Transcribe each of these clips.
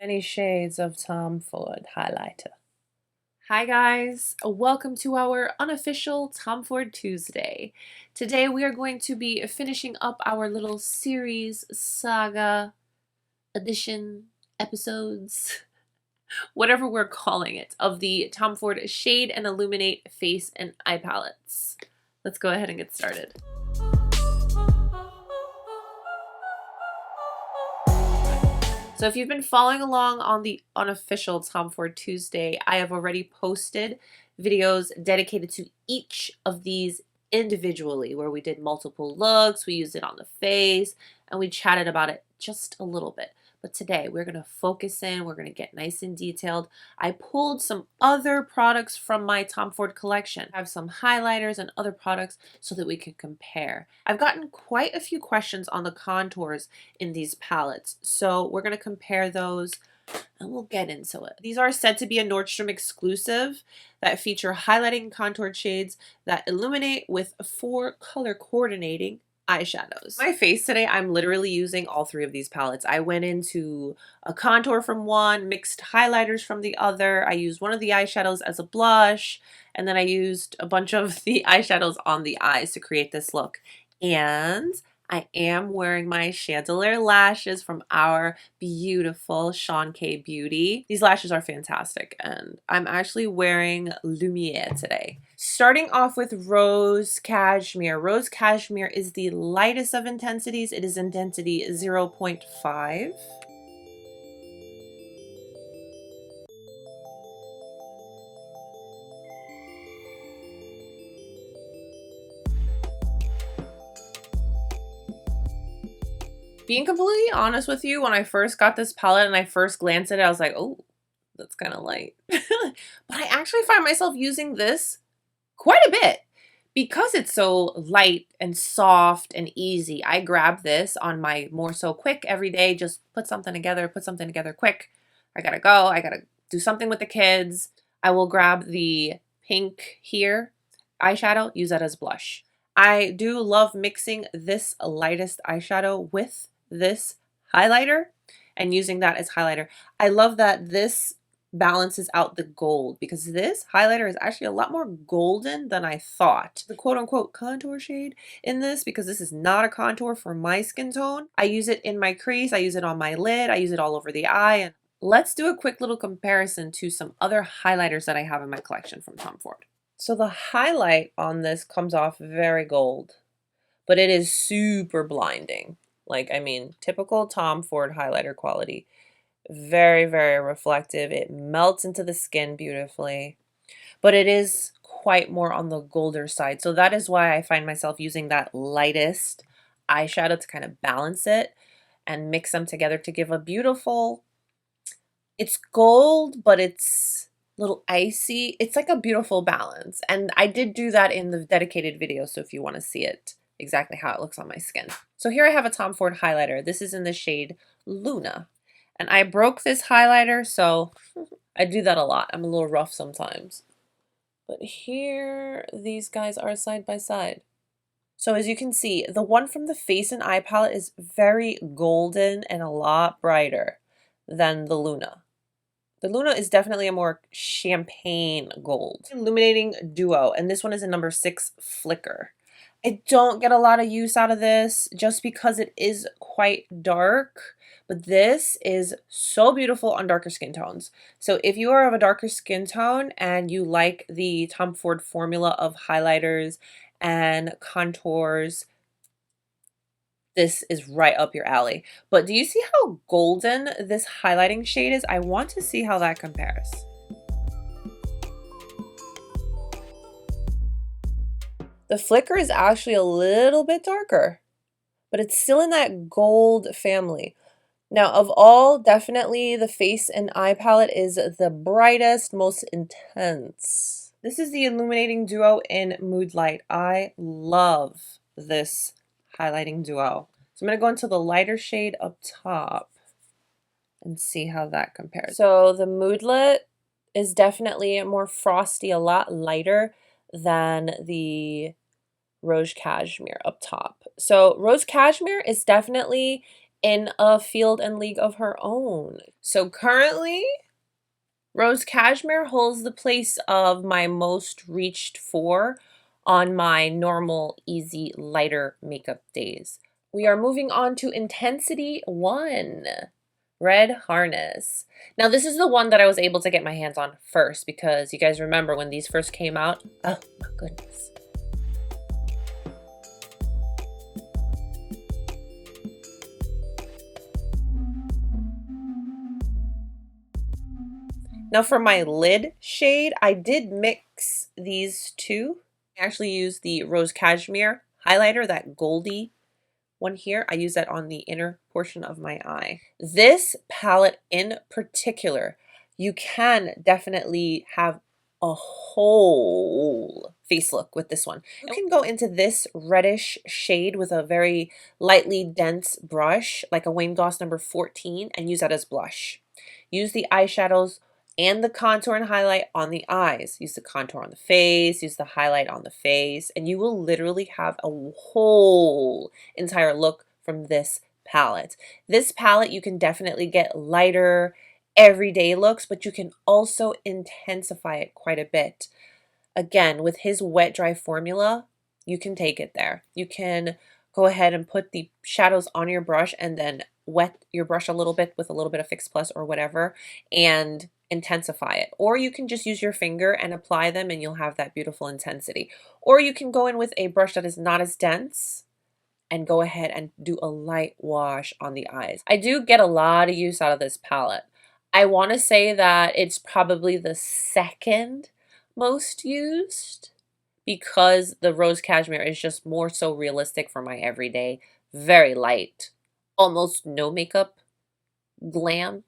Many shades of Tom Ford highlighter. Hi guys, welcome to our unofficial Tom Ford Tuesday. Today we are going to be finishing up our little series, saga, edition, episodes, whatever we're calling it, of the Tom Ford Shade and Illuminate face and eye palettes. Let's go ahead and get started. So if you've been following along on the unofficial Tom Ford Tuesday, I have already posted videos dedicated to each of these individually, where we did multiple looks, we used it on the face, and we chatted about it just a little bit. But today we're going to focus in, we're going to get nice and detailed. I pulled some other products from my Tom Ford collection. I have some highlighters and other products so that we can compare. I've gotten quite a few questions on the contours in these palettes, so we're going to compare those and we'll get into it. These are said to be a Nordstrom exclusive that feature highlighting contoured shades that illuminate with 4 color coordinating eyeshadows. My face today, I'm literally using all 3 of these palettes. I went into a contour from one, mixed highlighters from the other. I used one of the eyeshadows as a blush, and then I used a bunch of the eyeshadows on the eyes to create this look. And I am wearing my Shandelier lashes from our beautiful Sean K Beauty. These lashes are fantastic, and I'm actually wearing Lumiere today. Starting off with Rose Cashmere. Rose Cashmere is the lightest of intensities. It is intensity 0.5. Being completely honest with you, when I first got this palette and I first glanced at it, I was like, oh, that's kind of light. But I actually find myself using this quite a bit because it's so light and soft and easy. I grab this on my more so quick every day, just put something together quick. I gotta go, I gotta do something with the kids. I will grab the pink here eyeshadow, use that as blush. I do love mixing this lightest eyeshadow with this highlighter and using that as highlighter. I love that this balances out the gold because this highlighter is actually a lot more golden than I thought. The quote-unquote contour shade in this, because this is not a contour for my skin tone. I use it in my crease, I use it on my lid, I use it all over the eye. And let's do a quick little comparison to some other highlighters that I have in my collection from Tom Ford. So the highlight on this comes off very gold, but it is super blinding. Like, I mean, typical Tom Ford highlighter quality. Very, very reflective. It melts into the skin beautifully, but it is quite more on the golder side. So that is why I find myself using that lightest eyeshadow to kind of balance it and mix them together to give a beautiful, it's gold, but it's a little icy. It's like a beautiful balance. And I did do that in the dedicated video, so if you want to see it, exactly how it looks on my skin. So here I have a Tom Ford highlighter. This is in the shade Luna. And I broke this highlighter, so I do that a lot. I'm a little rough sometimes. But here, these guys are side by side. So as you can see, the one from the face and eye palette is very golden and a lot brighter than the Luna. The Luna is definitely a more champagne gold. Illuminating Duo, and this one is a number 6 Flicker. I don't get a lot of use out of this just because it is quite dark, but this is so beautiful on darker skin tones. So if you are of a darker skin tone and you like the Tom Ford formula of highlighters and contours, this is right up your alley. But do you see how golden this highlighting shade is? I want to see how that compares. The Flicker is actually a little bit darker, but it's still in that gold family. Now, of all, definitely the face and eye palette is the brightest, most intense. This is the Illuminating Duo in Moodlight. I love this highlighting duo. So I'm going to go into the lighter shade up top and see how that compares. So the Moodlit is definitely more frosty, a lot lighter than the Rose Cashmere up top. So Rose Cashmere is definitely in a field and league of her own. So currently, Rose Cashmere holds the place of my most reached for on my normal, easy, lighter makeup days. We are moving on to Intensity 1, Red Harness. Now, this is the one that I was able to get my hands on first because you guys remember when these first came out? Oh my goodness. Now for my lid shade, I did mix these two. I actually used the Rose Cashmere highlighter, that goldy one here. I use that on the inner portion of my eye. This palette in particular, you can definitely have a whole face look with this one. You can go into this reddish shade with a very lightly dense brush, like a Wayne Goss number 14, and use that as blush. Use the eyeshadows and the contour and highlight on the eyes. Use the contour on the face, use the highlight on the face, and you will literally have a whole entire look from this palette. This palette, you can definitely get lighter, everyday looks, but you can also intensify it quite a bit. Again, with his wet dry formula, you can take it there. You can go ahead and put the shadows on your brush and then wet your brush a little bit with a little bit of Fix Plus or whatever and intensify it. Or you can just use your finger and apply them and you'll have that beautiful intensity. Or you can go in with a brush that is not as dense and go ahead and do a light wash on the eyes. I do get a lot of use out of this palette. I want to say that it's probably the second most used because the Rose Cashmere is just more so realistic for my everyday, very light, almost no makeup, glam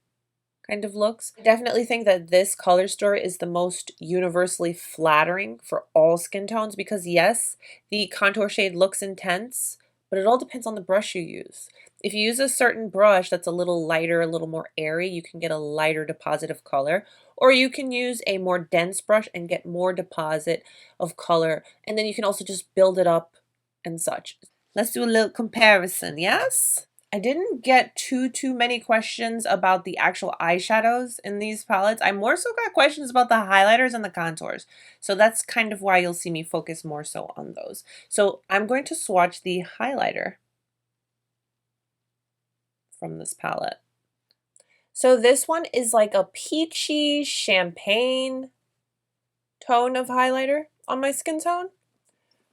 kind of looks. I definitely think that this color story is the most universally flattering for all skin tones because yes, the contour shade looks intense, but it all depends on the brush you use. If you use a certain brush that's a little lighter, a little more airy, you can get a lighter deposit of color. Or you can use a more dense brush and get more deposit of color. And then you can also just build it up and such. Let's do a little comparison, yes? I didn't get too many questions about the actual eyeshadows in these palettes. I more so got questions about the highlighters and the contours. So that's kind of why you'll see me focus more so on those. So I'm going to swatch the highlighter from this palette. So this one is like a peachy champagne tone of highlighter on my skin tone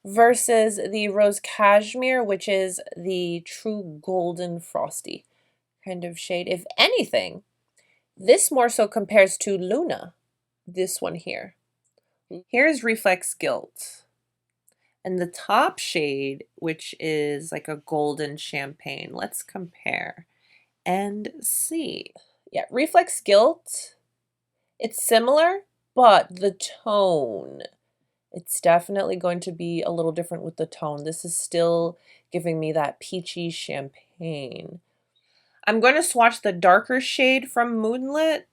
versus the Rose Cashmere, which is the true golden frosty kind of shade. If anything, this more so compares to Luna, this one here. Here's Reflex Gilt. And the top shade, which is like a golden champagne. Let's compare and see. Yeah, Reflex Gilt, it's similar, but the tone, it's definitely going to be a little different with the tone. This is still giving me that peachy champagne. I'm going to swatch the darker shade from Moodlit,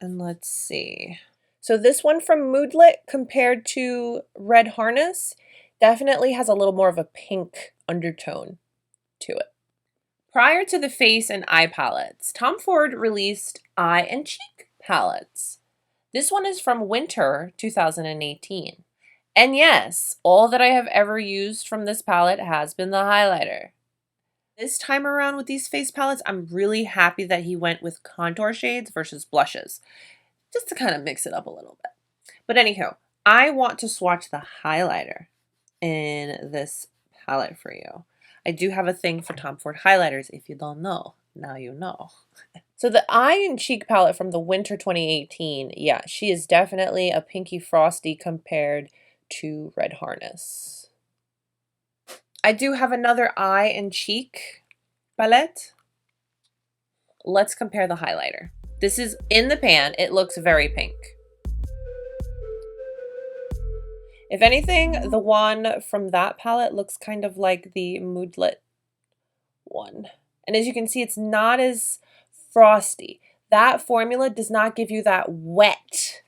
and let's see. So this one from Moodlit compared to Red Harness definitely has a little more of a pink undertone to it. Prior to the face and eye palettes, Tom Ford released eye and cheek palettes. This one is from winter 2018. And yes, all that I have ever used from this palette has been the highlighter. This time around with these face palettes, I'm really happy that he went with contour shades versus blushes, just to kind of mix it up a little bit. But anyhow, I want to swatch the highlighter in this palette for you. I do have a thing for Tom Ford highlighters. If you don't know, now you know. So the eye and cheek palette from the winter 2018, yeah, she is definitely a pinky frosty compared to Red Harness. I do have another eye and cheek palette. Let's compare the highlighter. This is in the pan. It looks very pink. If anything, the one from that palette looks kind of like the Moodlit one. And as you can see, it's not as frosty. That formula does not give you that wet,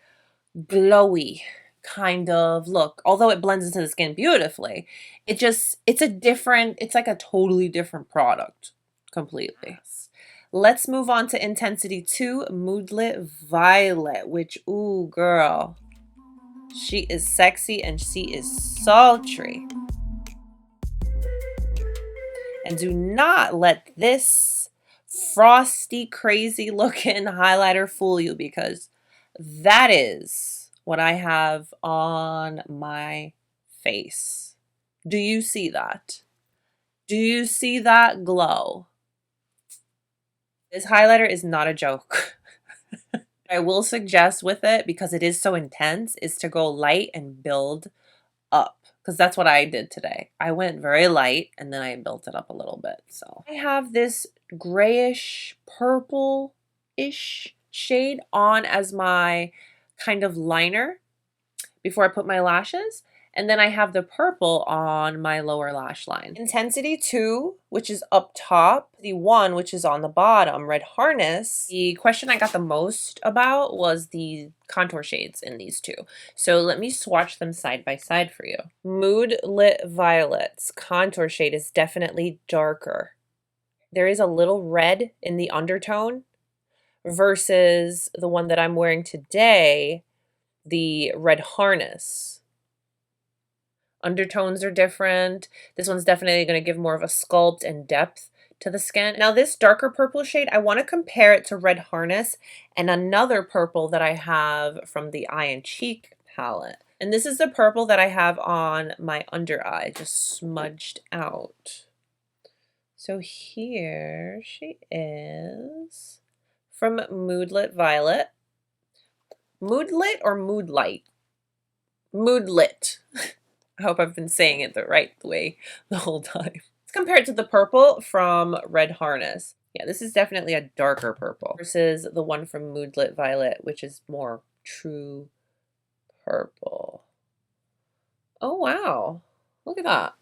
glowy kind of look. Although it blends into the skin beautifully, it's like a totally different product completely. Let's move on to Intensity 2, Moodlit Violet, which, ooh, girl, she is sexy and she is sultry. And do not let this frosty, crazy looking highlighter fool you, because that is what I have on my face. Do you see that? Do you see that glow? This highlighter is not a joke. I will suggest with it, because it is so intense, is to go light and build up, because that's what I did today. I went very light and then I built it up a little bit. So I have this grayish purple-ish shade on as my kind of liner before I put my lashes. And then I have the purple on my lower lash line. Intensity 2, which is up top. The 1, which is on the bottom, Red Harness. The question I got the most about was the contour shades in these two. So let me swatch them side by side for you. Moodlit Violet's contour shade is definitely darker. There is a little red in the undertone versus the one that I'm wearing today, the Red Harness. Undertones are different. This one's definitely going to give more of a sculpt and depth to the skin. Now this darker purple shade, I want to compare it to Red Harness and another purple that I have from the Eye and Cheek palette. And this is the purple that I have on my under eye, just smudged out. So here she is from Moodlit Violet. Moodlit or Moodlight? Moodlit. I hope I've been saying it the right way the whole time. It's compared to the purple from Red Harness. Yeah, this is definitely a darker purple versus the one from Moodlit Violet, which is more true purple. Oh, wow. Look at that.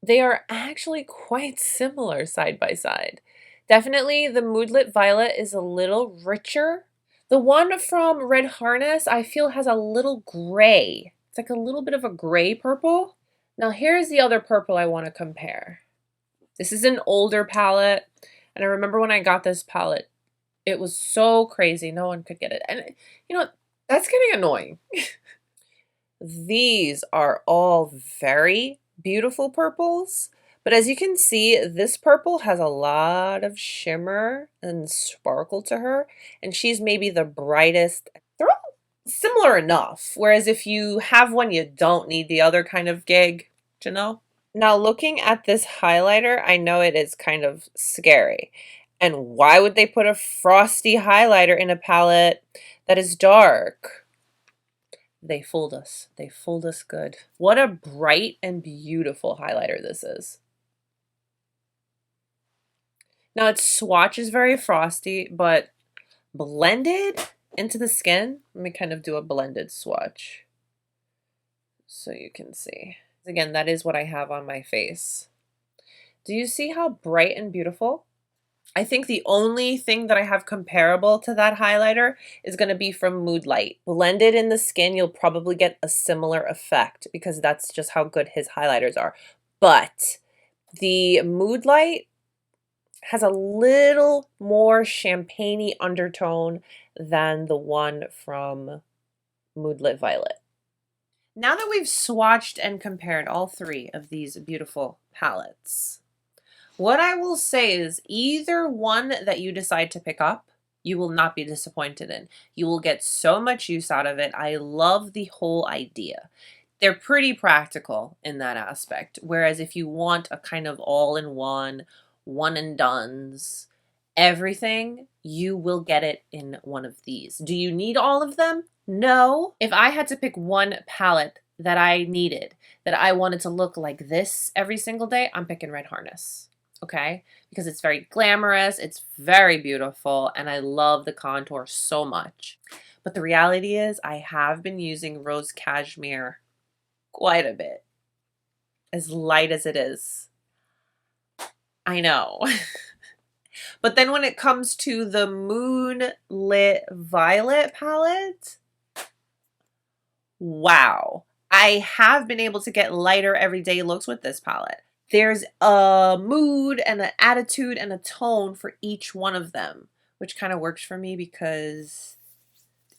They are actually quite similar side by side. Definitely the Moodlit Violet is a little richer. The one from Red Harness I feel has a little gray. It's like a little bit of a gray purple. Now here's the other purple I want to compare. This is an older palette, and I remember when I got this palette, it was so crazy. No one could get it. And you know, that's getting annoying. These are all very beautiful purples, but as you can see, this purple has a lot of shimmer and sparkle to her, and she's maybe the brightest. They're all similar enough, whereas if you have one, you don't need the other kind of gig, you know? Now looking at this highlighter, I know it is kind of scary. And why would they put a frosty highlighter in a palette that is dark? They fooled us. They fooled us good. What a bright and beautiful highlighter this is. Now its swatch is very frosty, but blended into the skin, let me kind of do a blended swatch so you can see. Again, that is what I have on my face. Do you see how bright and beautiful? I think the only thing that I have comparable to that highlighter is going to be from Moodlight. Blended in the skin, you'll probably get a similar effect because that's just how good his highlighters are. But the Moodlight has a little more champagne-y undertone than the one from Moodlit Violet. Now that we've swatched and compared all three of these beautiful palettes, what I will say is either one that you decide to pick up, you will not be disappointed in. You will get so much use out of it. I love the whole idea. They're pretty practical in that aspect. Whereas if you want a kind of all-in-one, one and dones, everything, you will get it in one of these. Do you need all of them? No. If I had to pick one palette that I needed, that I wanted to look like this every single day, I'm picking Red Harness. Okay? Because it's very glamorous, it's very beautiful, and I love the contour so much. But the reality is I have been using Rose Cashmere quite a bit. As light as it is. I know. But then when it comes to the Moodlit Violet palette, wow. I have been able to get lighter everyday looks with this palette. there's a mood and an attitude and a tone for each one of them, which kind of works for me because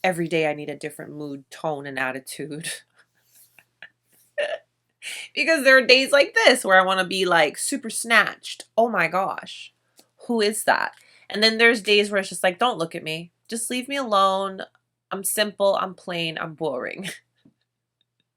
every day I need a different mood, tone, and attitude. Because there are days like this where I want to be like super snatched. Oh my gosh, who is that? And then there's days where it's just like, don't look at me. Just leave me alone. I'm simple, I'm plain, I'm boring.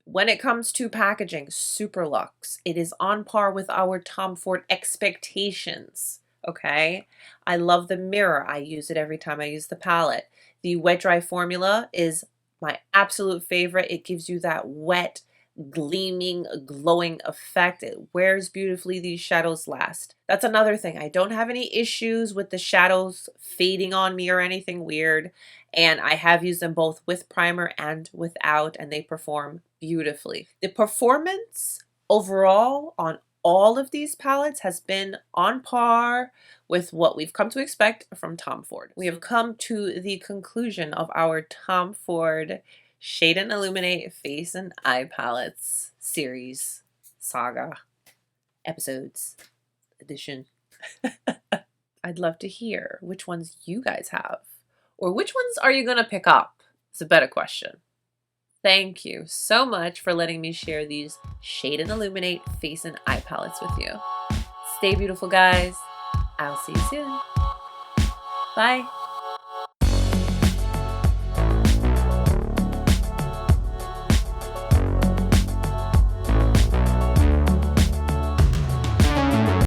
When it comes to packaging, super luxe. It is on par with our Tom Ford expectations. Okay, I love the mirror. I use it every time I use the palette. The wet dry formula is my absolute favorite. It gives you that wet, gleaming, glowing effect. It wears beautifully. These shadows last. That's another thing. I don't have any issues with the shadows fading on me or anything weird. And I have used them both with primer and without, and they perform beautifully. The performance overall on all of these palettes has been on par with what we've come to expect from Tom Ford. We have come to the conclusion of our Tom Ford Shade and Illuminate Face and Eye Palettes series, saga, episodes, edition. I'd love to hear which ones you guys have. Or which ones are you going to pick up? It's a better question. Thank you so much for letting me share these Shade and Illuminate Face and Eye Palettes with you. Stay beautiful, guys. I'll see you soon. Bye.